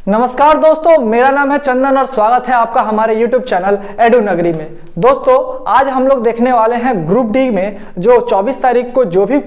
नमस्कार दोस्तों, मेरा नाम है चंदन और स्वागत है आपका हमारे YouTube चैनल एडू नगरी में। दोस्तों, आज हम लोग देखने वाले हैं ग्रुप डी में जो 24 तारीख को जो भी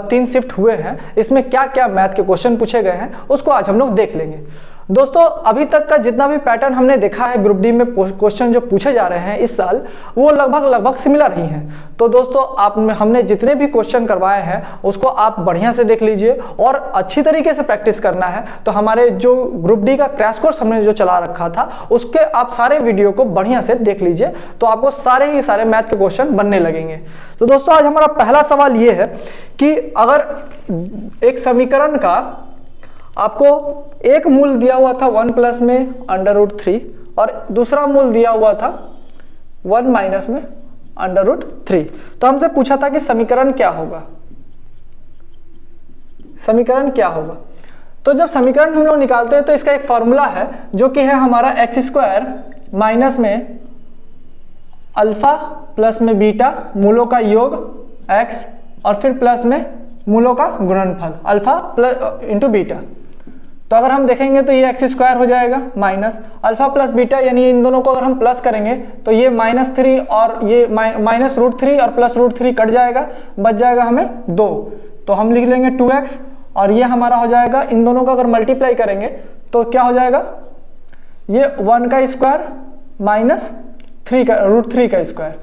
3 शिफ्ट हुए हैं, इसमें क्या क्या मैथ के क्वेश्चन पूछे गए हैं उसको आज हम लोग देख लेंगे। दोस्तों, अभी तक का जितना भी पैटर्न हमने देखा है ग्रुप डी में क्वेश्चन जो पूछे जा रहे हैं इस साल, वो लगभग सिमिलर ही हैं। तो दोस्तों, हमने जितने भी क्वेश्चन करवाए हैं उसको आप बढ़िया से देख लीजिए और अच्छी तरीके से प्रैक्टिस करना है। तो हमारे जो ग्रुप डी का क्रैश कोर्स हमने जो चला रखा था उसके आप सारे वीडियो को बढ़िया से देख लीजिए, तो आपको सारे मैथ के क्वेश्चन बनने लगेंगे। तो दोस्तों, आज हमारा पहला सवाल ये है कि अगर एक समीकरण का आपको एक मूल दिया हुआ था 1 प्लस में √3 और दूसरा मूल दिया हुआ था 1 माइनस में √3, तो हमसे पूछा था कि समीकरण क्या होगा। समीकरण क्या होगा? तो जब समीकरण हम लोग निकालते हैं तो इसका एक फॉर्मूला है जो कि है हमारा x² माइनस में अल्फा प्लस में बीटा मूलों का योग x और फिर प्लस में मूलों का गुणनफल अल्फा प्लस इंटू बीटा। तो अगर हम देखेंगे तो ये x² हो जाएगा माइनस अल्फा प्लस बीटा, यानी इन दोनों को अगर हम प्लस करेंगे तो ये -3 और ये -√3 और +√3 कट जाएगा, बच जाएगा हमें 2। तो हम लिख लेंगे 2x और ये हमारा हो जाएगा, इन दोनों का अगर मल्टीप्लाई करेंगे तो क्या हो जाएगा, ये 1 का स्क्वायर माइनस √3 का स्क्वायर,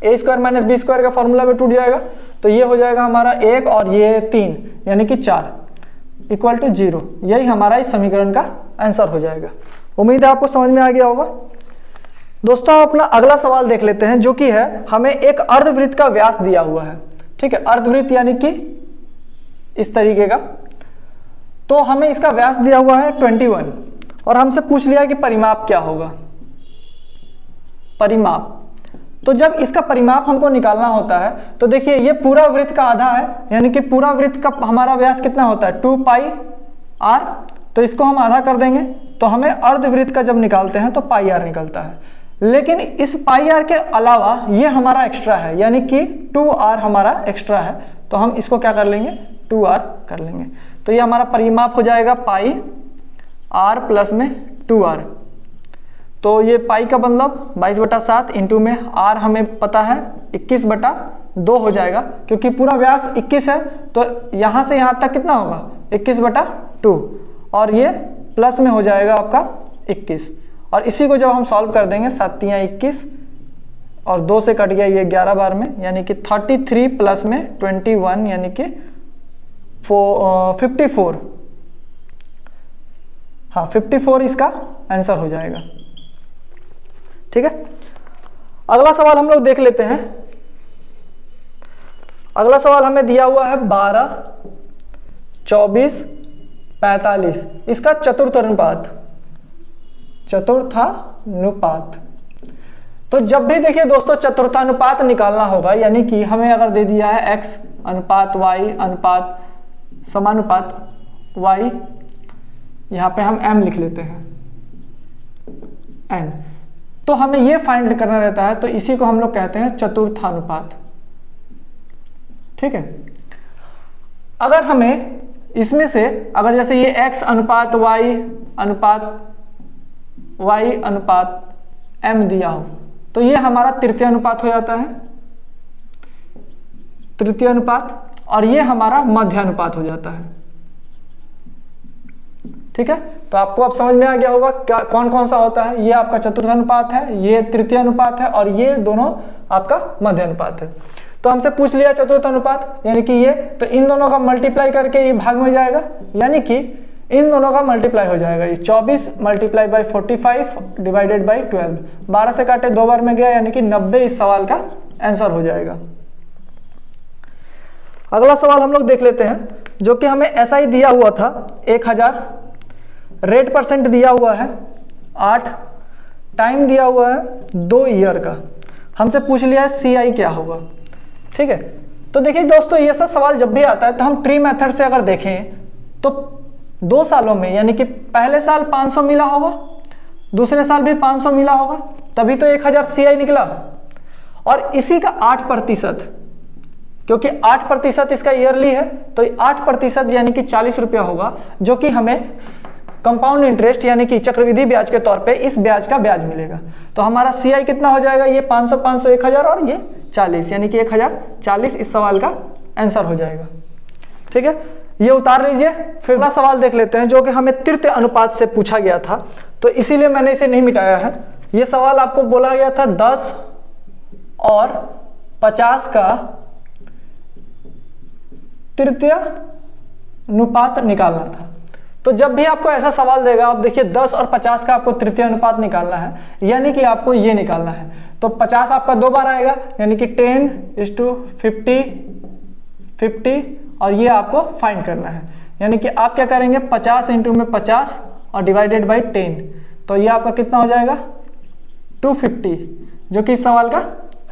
a² माइनस b² का फॉर्मूला भी टूट जाएगा। तो ये हो जाएगा हमारा 1 और ये 3 यानी कि 4 इक्वल टू 0। यही हमारा इस समीकरण का आंसर हो जाएगा। उम्मीद है आपको समझ में आ गया होगा। दोस्तों, हम अपना अगला सवाल देख लेते हैं जो कि है हमें एक अर्धवृत्त का व्यास दिया हुआ है। ठीक है, अर्धवृत्त यानी कि इस तरीके का। तो हमें इसका व्यास दिया हुआ है 21 और हमसे पूछ लिया कि परिमाप क्या होगा। परिमाप, तो जब इसका परिमाप हमको निकालना होता है तो देखिए ये पूरा वृत्त का आधा है, यानी कि पूरा वृत्त का हमारा व्यास कितना होता है 2πr। तो इसको हम आधा कर देंगे तो हमें अर्धवृत्त का जब निकालते हैं तो πr निकलता है। लेकिन इस πr के अलावा ये हमारा एक्स्ट्रा है, यानी कि 2r हमारा एक्स्ट्रा है। तो हम इसको क्या कर लेंगे 2r कर लेंगे। तो ये हमारा परिमाप हो जाएगा πr प्लस में 2r। तो ये पाई का मतलब 22/7 इंटू में r हमें पता है 21/2 हो जाएगा, क्योंकि पूरा व्यास 21 है। तो यहाँ से यहाँ तक कितना होगा 21/2 और ये प्लस में हो जाएगा आपका 21। और इसी को जब हम सॉल्व कर देंगे 7 × 21 और 2 से कट गया ये 11 बार में, यानी कि 33 प्लस में 21 यानी कि 54। हाँ, 54 इसका आंसर हो जाएगा। ठीक है, अगला सवाल हम लोग देख लेते हैं। अगला सवाल हमें दिया हुआ है 12, 24, 45, इसका चतुर्थानुपात। तो जब भी देखिए दोस्तों चतुर्थानुपात निकालना होगा, यानी कि हमें अगर दे दिया है x अनुपात y अनुपात समानुपात y, यहां पे हम m लिख लेते हैं n, तो हमें ये फाइंड करना रहता है। तो इसी को हम लोग कहते हैं चतुर्थानुपात। ठीक है, अगर हमें इसमें से अगर जैसे ये x अनुपात y अनुपात m दिया हो तो ये हमारा तृतीय अनुपात हो जाता है, तृतीय अनुपात, और ये हमारा मध्य अनुपात हो जाता है। ठीक है, तो आपको अब समझ में आ गया होगा क्या कौन कौन सा होता है। ये आपका चतुर्थ अनुपात है, ये तृतीय अनुपात है और ये दोनों आपका मध्य अनुपात है। तो हमसे पूछ लिया चतुर्थ अनुपात यानी कि ये, तो इन दोनों का मल्टीप्लाई करके ये भाग में जाएगा, यानी कि इन दोनों का मल्टीप्लाई हो जाएगा। ये 24 मल्टीप्लाई बाई 45 डिवाइडेड बाई 12, 12 से काटे 2 बार में गया, यानी कि 90 इस सवाल का आंसर हो जाएगा। अगला सवाल हम लोग देख लेते हैं जो कि हमें ऐसा ही दिया हुआ था 1000, रेट परसेंट दिया हुआ है 8, टाइम दिया हुआ है 2 ईयर का। हमसे पूछ लिया है CI क्या होगा। ठीक है, तो देखिए दोस्तों ये सब सवाल जब भी आता है तो हम ट्री मेथड से अगर देखें तो 2 सालों में, यानी कि पहले साल 500 मिला होगा, दूसरे साल भी 500 मिला होगा, तभी तो 1000 CI निकला। और इसी का 8% क्योंकि 8% इसका ईयरली है, तो 8% यानी कि 40 रुपया होगा, जो कि हमें कंपाउंड इंटरेस्ट यानी कि चक्रवृद्धि ब्याज के तौर पे इस ब्याज का ब्याज मिलेगा। तो हमारा CI कितना हो जाएगा, ये 500 500 1000 और ये 40 यानी कि 1040 इस सवाल का आंसर हो जाएगा। ठीक है, ये उतार लीजिए। फिर अगला सवाल देख लेते हैं जो कि हमें तृतीय अनुपात से पूछा गया था, तो इसीलिए मैंने इसे नहीं मिटाया है। ये सवाल आपको बोला गया था 10 और 50 का तृतीय अनुपात निकालना था। तो जब भी आपको ऐसा सवाल देगा, आप देखिए 10 और 50 का आपको तृतीय अनुपात निकालना है, यानी कि आपको ये निकालना है। तो 50 आपका 2 बार आएगा, यानी कि 10:50 50 और ये आपको फाइंड करना है। यानी कि आप क्या करेंगे, 50 इंटू में 50 और डिवाइडेड बाई 10, तो ये आपका कितना हो जाएगा 250, जो कि इस सवाल का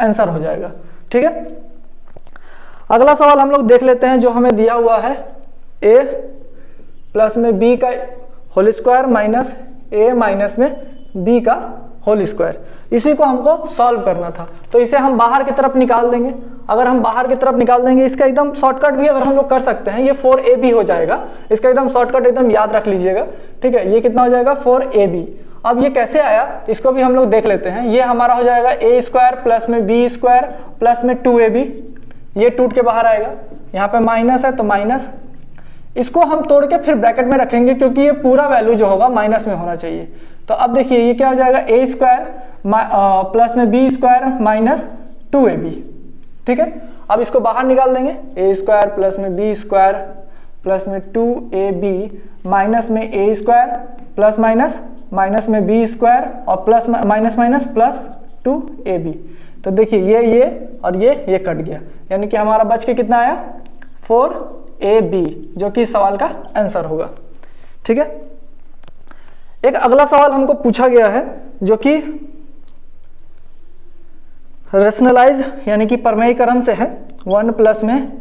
आंसर हो जाएगा। ठीक है, अगला सवाल हम लोग देख लेते हैं जो हमें दिया हुआ है a प्लस में b का whole square minus a minus में b का होल स्क्वायर। इसी को हमको सॉल्व करना था, तो इसे हम बाहर की तरफ निकाल देंगे। अगर हम बाहर की तरफ निकाल देंगे, इसका एकदम शॉर्टकट भी अगर हम लोग कर सकते हैं, ये 4ab हो जाएगा। इसका एकदम शॉर्टकट एकदम याद रख लीजिएगा। ठीक है, ये कितना हो जाएगा 4ab। अब ये कैसे आया इसको भी हम लोग देख लेते हैं। ये हमारा हो जाएगा a स्क्वायर प्लस में b स्क्वायर प्लस में 2ab, ये टूट के बाहर आएगा। यहाँ पे माइनस है तो माइनस, इसको हम तोड़ के फिर ब्रैकेट में रखेंगे क्योंकि ये पूरा वैल्यू जो होगा माइनस में होना चाहिए। तो अब देखिए ये क्या हो जाएगा, a स्क्वायर प्लस में b स्क्वायर माइनस 2ab। ठीक है, अब इसको बाहर निकाल देंगे, a स्क्वायर प्लस में b स्क्वायर प्लस में 2ab माइनस में a square plus minus minus में b स्क्वायर और plus minus minus plus 2ab। तो देखिए ये और ये कट गया, यानी कि हमारा बच के कितना आया 4ab, जो कि इस सवाल का आंसर होगा। ठीक है, एक अगला सवाल हमको पूछा गया है जो कि रेशनलाइज यानी कि प्रमेयीकरण से है। 1 प्लस में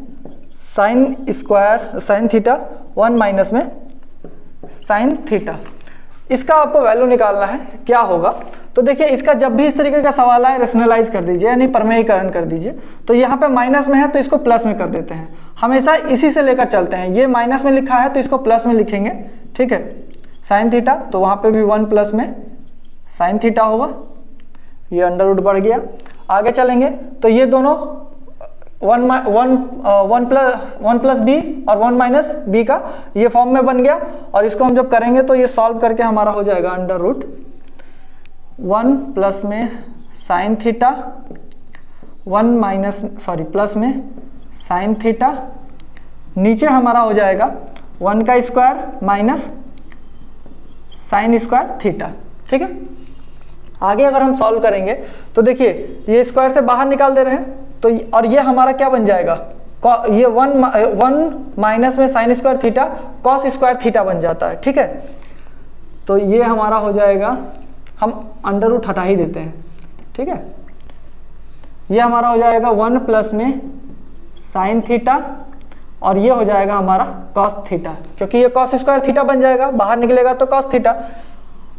sine square sine theta 1 minus में साइन थीटा, इसका आपको वैल्यू निकालना है क्या होगा। तो देखिए इसका जब भी इस तरीके का सवाल आए रेशनलाइज कर दीजिए यानी प्रमेयीकरण कर दीजिए। तो यहाँ पे माइनस में है तो इसको प्लस में कर देते हैं, हमेशा इसी से लेकर चलते हैं। ये माइनस में लिखा है तो इसको प्लस में लिखेंगे। ठीक है, साइन थीटा तो वहाँ पे भी 1 प्लस में साइन थीटा होगा, ये अंडर रूट बढ़ गया। आगे चलेंगे तो ये दोनों 1 प्लस बी और 1 माइनस बी का ये फॉर्म में बन गया, और इसको हम जब करेंगे तो ये सॉल्व करके हमारा हो जाएगा अंडर रूट 1 प्लस में साइन थीटा 1 माइनस प्लस में साइन थीटा, नीचे हमारा हो जाएगा 1 का square minus sine square theta. ठीक है, आगे अगर हम सॉल्व करेंगे तो देखिए ये स्क्वायर से बाहर निकाल दे रहे हैं, तो और ये हमारा क्या बन जाएगा, ये 1 माइनस में sine square theta cos square theta बन जाता है। ठीक है, तो ये हमारा हो जाएगा, हम अंडर रूट हटा ही देते हैं। ठीक है, ये हमारा हो जाएगा 1 प्लस में साइन थीटा और ये हो जाएगा हमारा कॉस थीटा, क्योंकि ये कॉस स्क्वायर थीटा बन जाएगा, बाहर निकलेगा तो कॉस थीटा,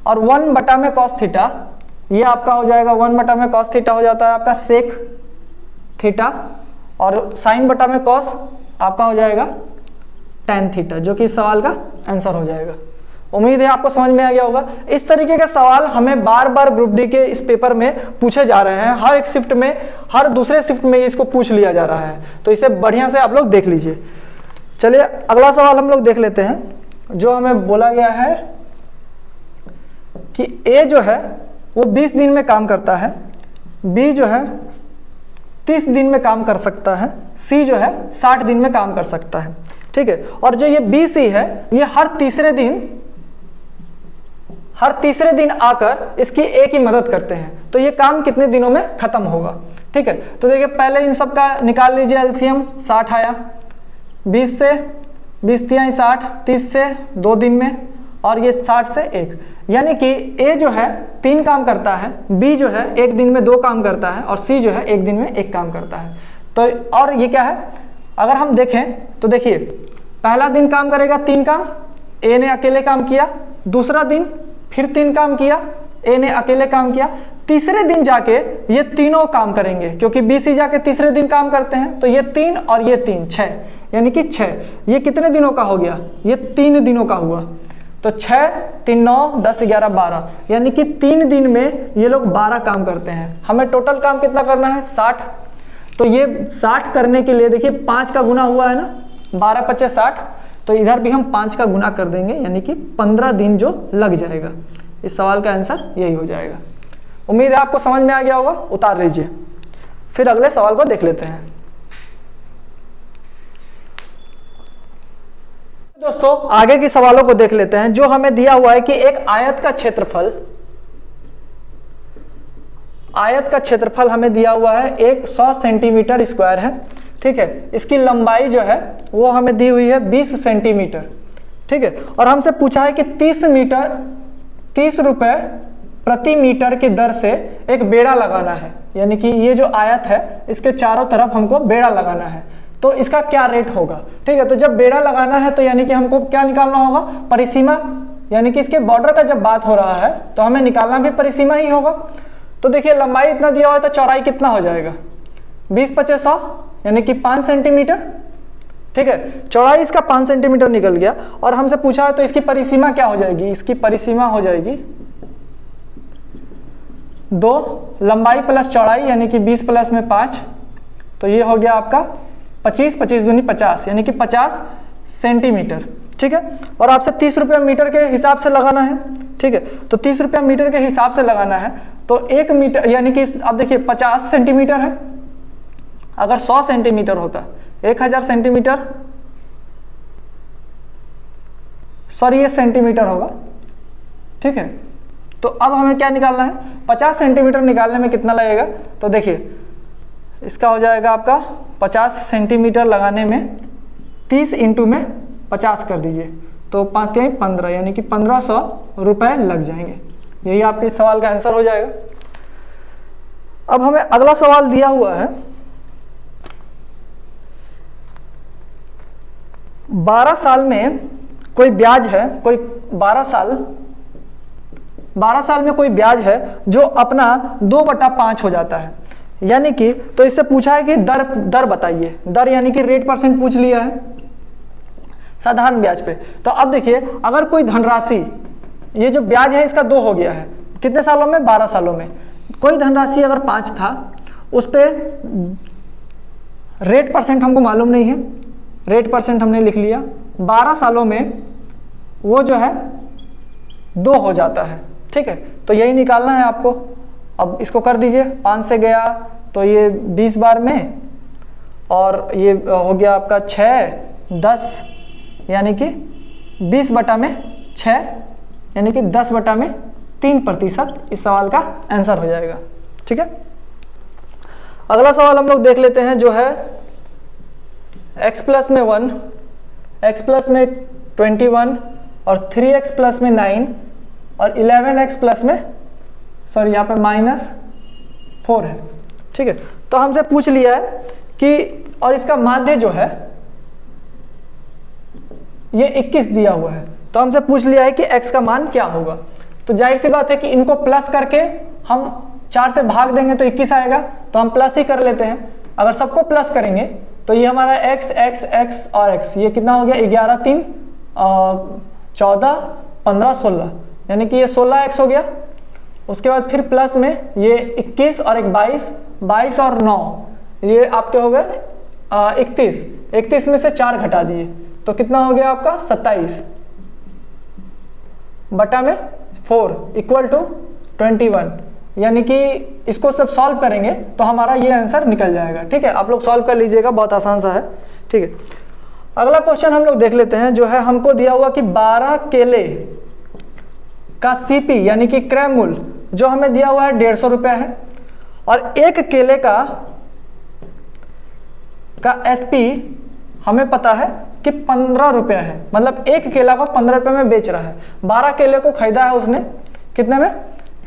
और 1 बटा में कॉस थीटा ये आपका हो जाएगा 1 बटा में कॉस थीटा हो जाता है आपका सेक थीटा, और साइन बटा में कॉस आपका हो जाएगा टैन थीटा, जो कि इस सवाल का आंसर हो जाएगा। उम्मीद है आपको समझ में आ गया होगा। इस तरीके के सवाल हमें बार बार ग्रुप डी के इस पेपर में पूछे जा रहे हैं, हर एक शिफ्ट में, हर दूसरे शिफ्ट में इसको पूछ लिया जा रहा है, तो इसे बढ़िया से आप लोग देख लीजिए। चलिए अगला सवाल हम लोग देख लेते हैं, जो हमें बोला गया है कि ए जो है वो 20 दिन में काम करता है, बी जो है 30 दिन में काम कर सकता है, सी जो है 60 दिन में काम कर सकता है। ठीक है, और जो ये बी सी है ये हर तीसरे दिन आकर इसकी ए की मदद करते हैं, तो ये काम कितने दिनों में खत्म होगा। ठीक है, तो देखिए पहले इन सब का निकाल लीजिए एलसीएम, 60 आया, 20 से 20 तिहाई 60, 30 से 2 दिन में, और ये 60 से 1, यानी कि ए जो है 3 काम करता है, बी जो है 1 दिन में 2 काम करता है, और सी जो है 1 दिन में 1 काम करता है। तो और ये क्या है, अगर हम देखें तो देखिए पहला दिन काम करेगा 3 काम, ए ने अकेले काम किया, दूसरा दिन फिर 3 काम किया, ए ने अकेले काम किया। तीसरे दिन जाके ये तीनों काम करेंगे, क्योंकि बी सी जाके तीसरे दिन काम करते हैं, तो ये 3 और ये 3 6, यानी कि 6। ये कितने दिनों का हो गया? ये 3 दिनों का हुआ। तो 6 3 9 10 11 12, यानी कि 3 दिन में ये लोग 12 काम करते हैं। हमें टोटल काम कितना करना है? 60। तो ये 60 करने के लिए देखिए 5 का गुना हुआ है ना, 12 5 60, तो इधर भी हम 5 का गुना कर देंगे, यानी कि 15 दिन जो लग जाएगा। इस सवाल का आंसर यही हो जाएगा। उम्मीद है आपको समझ में आ गया होगा। उतार लीजिए, फिर अगले सवाल को देख लेते हैं। दोस्तों आगे के सवालों को देख लेते हैं। जो हमें दिया हुआ है कि एक आयत का क्षेत्रफल हमें दिया हुआ है, एक 100 सेंटीमीटर स्क्वायर है, ठीक है। इसकी लंबाई जो है वो हमें दी हुई है 20 सेंटीमीटर, ठीक है। और हमसे पूछा है कि 30 रुपए प्रति मीटर की दर से एक बेड़ा लगाना है, यानी कि ये जो आयत है इसके चारों तरफ हमको बेड़ा लगाना है, तो इसका क्या रेट होगा, ठीक है। तो जब बेड़ा लगाना है तो यानी कि हमको क्या निकालना होगा? परिसीमा, यानी कि इसके बॉर्डर का जब बात हो रहा है तो हमें निकालना भी परिसीमा ही होगा। तो देखिए लंबाई इतना दिया हुआ है तो चौड़ाई कितना हो जाएगा? 20 5 100, यानी कि 5 सेंटीमीटर, ठीक है। चौड़ाई इसका 5 सेंटीमीटर निकल गया। और हमसे पूछा है तो इसकी परिसीमा क्या हो जाएगी? इसकी परिसीमा हो जाएगी 2 लंबाई प्लस चौड़ाई, यानी कि 20 प्लस में 5, तो ये हो गया आपका 25 25 दूनी 50, यानी कि 50 सेंटीमीटर, ठीक है। और आपसे 30 रुपये मीटर के हिसाब से लगाना है, ठीक है। तो 30 रुपये मीटर के हिसाब से लगाना है, तो 1 मीटर, यानी कि अब देखिए 50 सेंटीमीटर है, अगर 100 सेंटीमीटर होता 1000 सेंटीमीटर, सॉरी ये सेंटीमीटर होगा, ठीक है। तो अब हमें क्या निकालना है? 50 सेंटीमीटर निकालने में कितना लगेगा? तो देखिए इसका हो जाएगा आपका 50 सेंटीमीटर लगाने में 30 इंटू में 50 कर दीजिए, तो 5 15, यानी कि 1500 रुपए लग जाएंगे। यही आपके इस सवाल का आंसर हो जाएगा। अब हमें अगला सवाल दिया हुआ है, 12 साल में कोई ब्याज है, कोई 12 साल में कोई ब्याज है जो अपना 2/5 हो जाता है, यानी कि तो इससे पूछा है कि दर बताइए। दर यानी कि रेट परसेंट पूछ लिया है साधारण ब्याज पे। तो अब देखिए अगर कोई धनराशि, ये जो ब्याज है इसका 2 हो गया है, कितने सालों में? 12 सालों में। कोई धनराशि अगर 5 था, उस पे रेट परसेंट हमको मालूम नहीं है, रेट परसेंट हमने लिख लिया। 12 सालों में वो जो है 2 हो जाता है, ठीक है। तो यही निकालना है आपको। अब इसको कर दीजिए, 5 से गया तो ये 20 बार में, और ये हो गया आपका 6 10, यानी कि 20/6, यानी कि 10/3%। इस सवाल का आंसर हो जाएगा, ठीक है। अगला सवाल हम लोग देख लेते हैं, जो है x प्लस में 1, x प्लस में 21 और 3x प्लस में 9 और 11x प्लस में, सॉरी यहाँ पे -4 है, ठीक है। तो हमसे पूछ लिया है कि, और इसका माध्य जो है ये 21 दिया हुआ है, तो हमसे पूछ लिया है कि x का मान क्या होगा। तो जाहिर सी बात है कि इनको प्लस करके हम 4 से भाग देंगे तो 21 आएगा, तो हम प्लस ही कर लेते हैं। अगर सबको प्लस करेंगे तो ये हमारा x x x और x, ये कितना हो गया? 11 3 14 15 16, यानी कि ये 16x हो गया। उसके बाद फिर प्लस में ये 21 और एक 22 और 9, ये आपके हो गए 31 में से 4 घटा दिए तो कितना हो गया आपका? 27/4 इक्वल टू 21, यानी कि इसको सब सॉल्व करेंगे तो हमारा ये आंसर निकल जाएगा, ठीक है। आप लोग सॉल्व कर लीजिएगा, बहुत आसान सा है, ठीक है। अगला क्वेश्चन हम लोग देख लेते हैं, जो है हमको दिया हुआ कि 12 केले का सीपी यानी कि क्रय मूल्य जो हमें दिया हुआ है 150 रुपया है, और एक केले का एसपी हमें पता है कि 15 रुपया है, मतलब एक केला को 15 रुपये में बेच रहा है। 12 केले को खरीदा है उसने कितने में?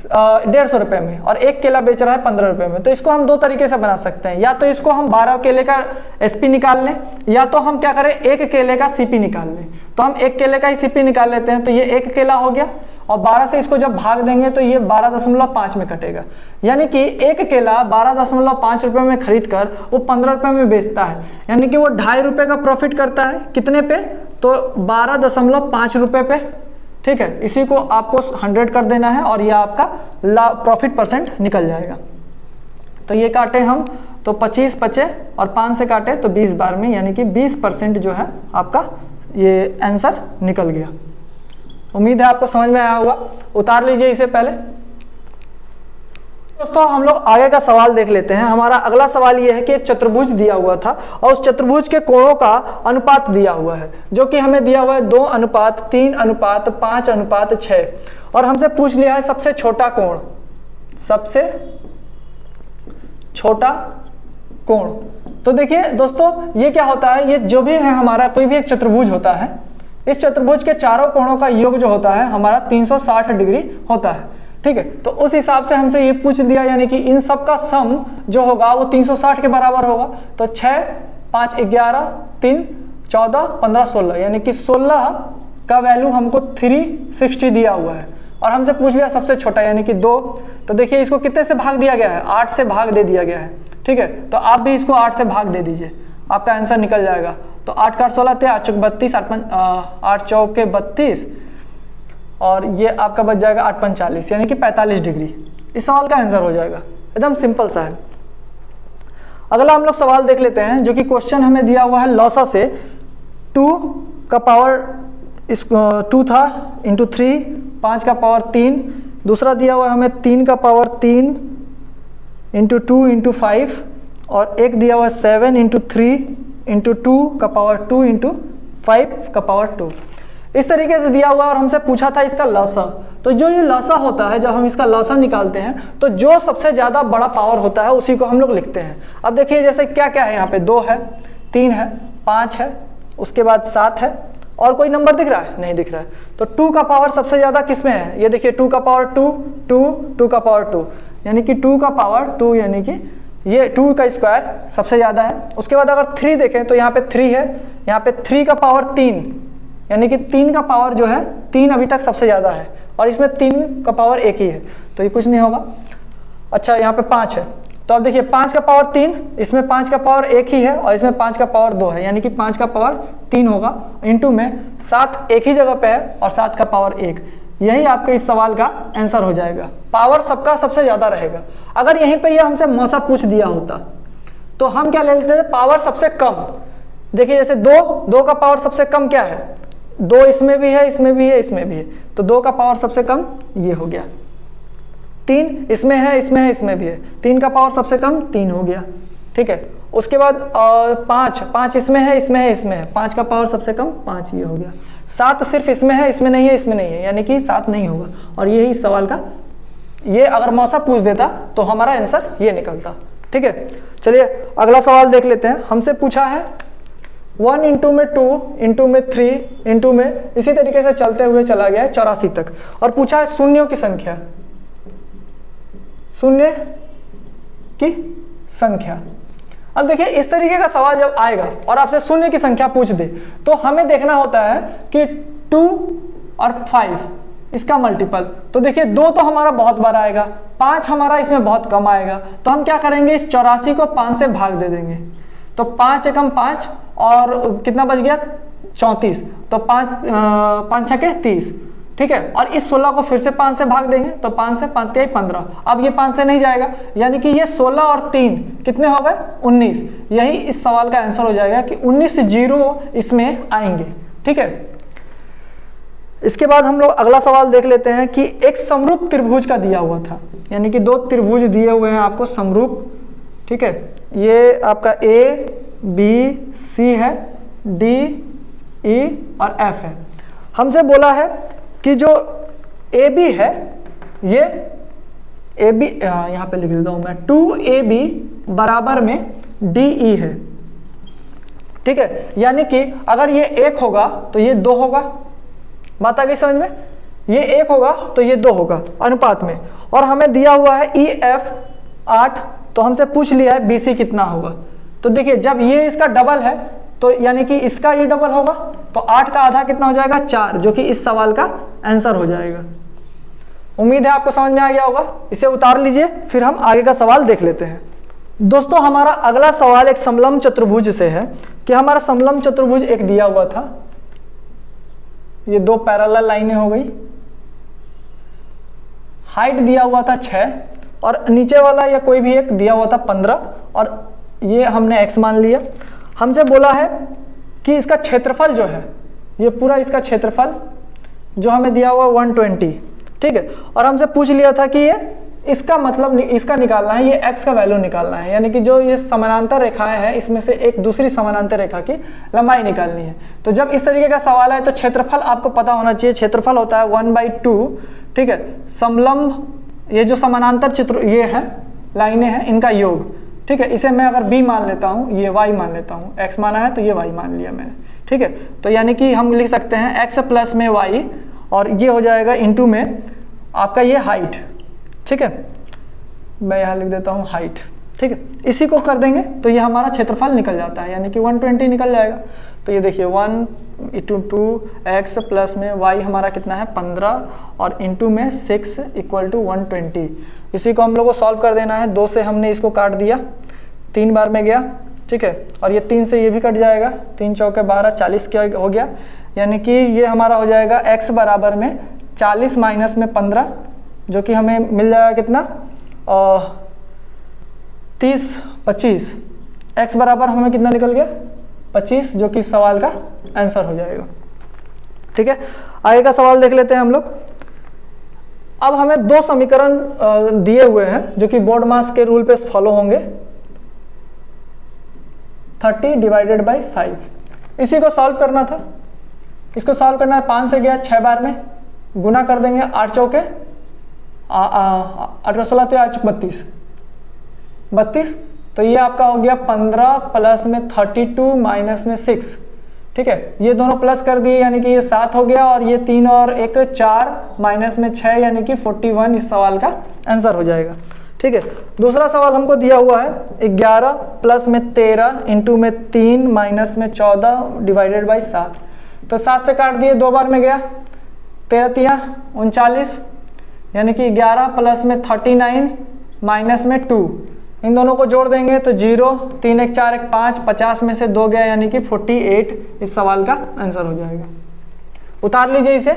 150 रुपये में, और एक केला बेच रहा है 15 रुपये में। तो इसको हम 2 तरीके से बना सकते हैं, या तो इसको हम 12 केले का एसपी निकाल लें, या तो हम क्या करें, एक केले का सीपी निकाल लें। तो हम एक केले का ही सीपी निकाल लेते हैं, तो ये एक केला हो गया, और 12 से इसको जब भाग देंगे तो ये 12.5 में कटेगा। यानी कि एक केला 12.5 रुपये में खरीद कर वो 15 रुपये में बेचता है, यानी कि वो 2.5 रुपये का प्रॉफिट करता है। कितने पे? तो 12.5 रुपये पे। ठीक है, इसी को आपको 100 कर देना है और ये आपका प्रॉफिट परसेंट निकल जाएगा। तो ये काटे हम तो 25 बचे और 5 से काटे तो 20 बार में, यानी कि 20% जो है आपका ये आंसर निकल गया। उम्मीद है आपको समझ में आया होगा। उतार लीजिए इसे पहले। दोस्तों हम लोग आगे का सवाल देख लेते हैं। हमारा अगला सवाल ये है कि एक चतुर्भुज दिया हुआ था और उस चतुर्भुज के कोणों का अनुपात दिया हुआ है, जो कि हमें दिया हुआ है 2:3:5:6 और हमसे पूछ लिया है सबसे छोटा कोण, सबसे छोटा कोण। तो देखिए दोस्तों ये क्या होता है, ये जो भी है हमारा कोई भी एक चतुर्भुज होता है, इस चतुर्भुज के चारों कोणों का योग जो होता है हमारा 360 डिग्री होता है। ठीक है, तो उस हिसाब से हमसे ये पूछ दिया, यानी कि इन सब का सम जो होगा वो 360 के बराबर होगा। तो 6, 5, 11, 3, 14, 15, 16, यानी कि 16 का वैल्यू हमको 360 दिया हुआ है और हमसे पूछ लिया सबसे छोटा यानी कि 2। तो देखिए इसको कितने से भाग दिया गया है? 8 से भाग दे दिया गया है। ठीक है, तो आप भी इसको 8 से भाग दे दीजिए, आपका आंसर निकल जाएगा। तो 8 का 16 थे, 8 चौक 32, 8 चौके 32 और ये आपका बच जाएगा 8 पंच 40, यानी कि 45 डिग्री। इस सवाल का आंसर हो जाएगा, एकदम सिंपल सा है। अगला हम लोग सवाल देख लेते हैं, जो कि क्वेश्चन हमें दिया हुआ है लॉसा से। 2 का पावर 2 था इंटू 3, 5 का पावर 3, दूसरा दिया हुआ है हमें 3 का पावर 3 इंटू 2 इंटू 5 और एक दिया हुआ है 7 इंटू 3 इंटू 2 का पावर 2 इंटू 5 का पावर 2। इस तरीके से दिया हुआ और हमसे पूछा था इसका लॉसा। तो जो ये लॉसा होता है, जब हम इसका लॉसा निकालते हैं तो जो सबसे ज़्यादा बड़ा पावर होता है उसी को हम लोग लिखते हैं। अब देखिए जैसे क्या क्या है यहाँ पे, 2 है, 3 है, 5 है, उसके बाद 7 है और कोई नंबर दिख रहा है? नहीं दिख रहा है। तो 2 का पावर सबसे ज़्यादा किस में है? ये देखिए 2 का पावर 2, 2, 2 का पावर 2, यानी कि 2 का पावर 2, यानी कि ये 2 का स्क्वायर सबसे ज़्यादा है। उसके बाद अगर 3 देखें तो यहाँ पे 3 है, यहाँ पे 3 का पावर 3, यानी कि 3 का पावर जो है 3 अभी तक सबसे ज़्यादा है और इसमें 3 का पावर 1 ही है, तो ये कुछ नहीं होगा। अच्छा यहाँ पे 5 है, तो अब देखिए 5 का पावर 3, इसमें 5 का पावर 1 ही है और इसमें 5 का पावर 2 है, यानी कि 5 का पावर 3 होगा। इंटू में 7 एक ही जगह पे है और 7 का पावर 1, यही आपके इस सवाल का आंसर हो जाएगा। पावर सबका सबसे ज़्यादा रहेगा। अगर यहीं पे ये हमसे मौसा पूछ दिया होता तो हम क्या ले लेते थे? पावर सबसे कम। देखिए जैसे 2 का पावर सबसे कम क्या है? 2 इसमें भी है, इसमें भी है, इसमें भी है, तो 2 का पावर सबसे कम ये हो गया। 3 इसमें है, इसमें है, इसमें भी है, 3 का पावर सबसे कम 3 हो गया। ठीक है, उसके बाद 5 इसमें है, इसमें है, इसमें है, 5 का पावर सबसे कम 5 ये हो गया। 7 सिर्फ इसमें है, इसमें नहीं है, इसमें नहीं है, यानी कि 7 नहीं होगा। और यही इस सवाल का, ये अगर मौसा पूछ देता तो हमारा आंसर ये निकलता। ठीक है, चलिए अगला सवाल देख लेते हैं। हमसे पूछा है 1 इंटू में 2 इंटू में 3 इंटू में, इसी तरीके से चलते हुए चला गया है 84 तक और पूछा है शून्यों की संख्या, शून्य की संख्या। अब देखिए इस तरीके का सवाल जब आएगा और आपसे शून्य की संख्या पूछ दे तो हमें देखना होता है कि 2 और 5 इसका मल्टीपल। तो देखिए 2 तो हमारा बहुत बार आएगा, 5 हमारा इसमें बहुत कम आएगा, तो हम क्या करेंगे? इस 84 को 5 से भाग दे देंगे। तो 5 एकम 5 और कितना बच गया? 34, तो 5 छके 30। ठीक है, और इस 16 को फिर से 5 से भाग देंगे, तो 5 से 5 तिहाई 15। अब ये 5 से नहीं जाएगा, यानी कि ये 16 और 3 कितने हो गए? 19। यही इस सवाल का आंसर हो जाएगा कि 19 जीरो इसमें आएंगे। ठीक है, इसके बाद हम लोग अगला सवाल देख लेते हैं कि एक समरूप त्रिभुज का दिया हुआ था, यानी कि 2 त्रिभुज दिए हुए हैं आपको समरूप। ठीक है, ये आपका ABC है, DE और F है। हमसे बोला है कि जो AB है, ये AB यहाँ पे लिख देता हूँ मैं, 2AB बराबर में DE है। ठीक है, यानी कि अगर ये 1 होगा तो ये 2 होगा। बात आ गई समझ में? ये 1 होगा तो ये 2 होगा अनुपात में। और हमें दिया हुआ है EF 8, तो हमसे पूछ लिया है BC कितना होगा। तो देखिए जब ये इसका डबल है तो यानी कि इसका ये डबल होगा, तो 8 का आधा कितना हो जाएगा? 4, जो कि इस सवाल का आंसर हो जाएगा। उम्मीद है आपको समझ में आ गया होगा। इसे उतार लीजिए, फिर हम आगे का सवाल देख लेते हैं। दोस्तों हमारा अगला सवाल एक समलंब चतुर्भुज से है कि हमारा समलंब चतुर्भुज एक दिया हुआ था, ये दो पैरेलल लाइनें हो गई, हाइट दिया हुआ था 6 और नीचे वाला या कोई भी एक दिया हुआ था 15 और ये हमने x मान लिया। हमसे बोला है कि इसका क्षेत्रफल जो है, ये पूरा इसका क्षेत्रफल जो हमें दिया हुआ 120, ठीक है। और हमसे पूछ लिया था कि ये इसका मतलब इसका निकालना है, ये x का वैल्यू निकालना है, यानी कि जो ये समानांतर रेखाएं हैं इसमें से एक दूसरी समानांतर रेखा की लंबाई निकालनी है। तो जब इस तरीके का सवाल है तो क्षेत्रफल आपको पता होना चाहिए। क्षेत्रफल होता है 1/2, ठीक है। समलंब ये जो समानांतर चित्र ये है लाइनें हैं इनका योग, ठीक है। इसे मैं अगर b मान लेता हूँ, ये y मान लेता हूँ, x माना है तो ये y मान लिया मैंने, ठीक है। तो यानी कि हम लिख सकते हैं x प्लस में y और ये हो जाएगा इंटू में आपका ये हाइट, ठीक है। मैं यहाँ लिख देता हूँ हाइट, ठीक है। इसी को कर देंगे तो ये हमारा क्षेत्रफल निकल जाता है, यानी कि 120 निकल जाएगा। तो ये देखिए 1 इंटू 2x प्लस में y हमारा कितना है 15 और इंटू में 6 इक्वल टू 120। इसी को हम लोग को सॉल्व कर देना है। 2 से हमने इसको काट दिया, 3 बार में गया, ठीक है। और ये 3 से ये भी कट जाएगा, 3 चौके 12, 40 क्या हो गया, यानी कि ये हमारा हो जाएगा x बराबर में 40 माइनस में 15, जो कि हमें मिल जाएगा कितना 30, 25। x बराबर हमें कितना निकल गया 25, जो कि सवाल का आंसर हो जाएगा, ठीक है। आगे का सवाल देख लेते हैं हम लोग। अब हमें 2 समीकरण दिए हुए हैं जो कि बोर्ड मास के रूल पे फॉलो होंगे। 30 डिवाइडेड बाई 5, इसी को सॉल्व करना था। इसको सॉल्व करना है, 5 से गया 6 बार में गुना कर देंगे, 8 चौके 8 16 तो 8 32, तो ये आपका हो गया 15 प्लस में 32 माइनस में 6, ठीक है। ये दोनों प्लस कर दिए यानी कि ये 7 हो गया और ये 3 और 1 4 माइनस में 6 यानी कि 41 इस सवाल का आंसर हो जाएगा, ठीक है। दूसरा सवाल हमको दिया हुआ है 11 प्लस में 13 इंटू में 3 माइनस में 14 डिवाइडेड बाई 7। तो 7 से काट दिए, 2 बार में गया, 13 तिया 39, यानी कि 11 प्लस में 39 माइनस में 2, इन दोनों को जोड़ देंगे तो 0, 3 1 4 1 5, 50 में से 2 गया यानी कि 48 इस सवाल का आंसर हो जाएगा। उतार लीजिए इसे।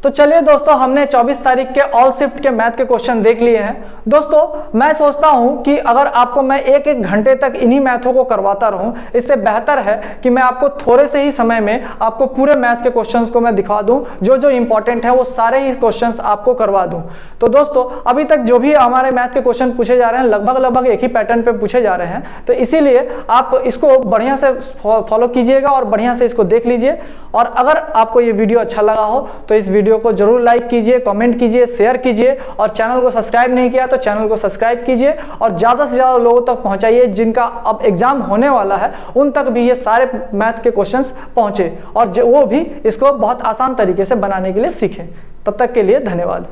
तो चलिए दोस्तों, हमने 24 तारीख के ऑल शिफ्ट के मैथ के क्वेश्चन देख लिए हैं। दोस्तों मैं सोचता हूं कि अगर आपको मैं एक घंटे तक इन्हीं मैथों को करवाता रहूं, इससे बेहतर है कि मैं आपको थोड़े से ही समय में आपको पूरे मैथ के क्वेश्चंस को मैं दिखा दूं, जो जो इंपॉर्टेंट है वो सारे ही क्वेश्चंस आपको करवा दूं। तो दोस्तों अभी तक जो भी हमारे मैथ के क्वेश्चन पूछे जा रहे हैं लगभग एक ही पैटर्न पे पूछे जा रहे हैं, तो इसीलिए आप इसको बढ़िया से फॉलो कीजिएगा और बढ़िया से इसको देख लीजिए। और अगर आपको ये वीडियो अच्छा लगा हो तो इस वीडियो को जरूर लाइक कीजिए, कमेंट कीजिए, शेयर कीजिए और चैनल को सब्सक्राइब नहीं किया तो चैनल को सब्सक्राइब कीजिए और ज्यादा से ज्यादा लोगों तक पहुंचाइए जिनका अब एग्जाम होने वाला है, उन तक भी ये सारे मैथ के क्वेश्चंस पहुंचे और वो भी इसको बहुत आसान तरीके से बनाने के लिए सीखें। तब तक के लिए धन्यवाद।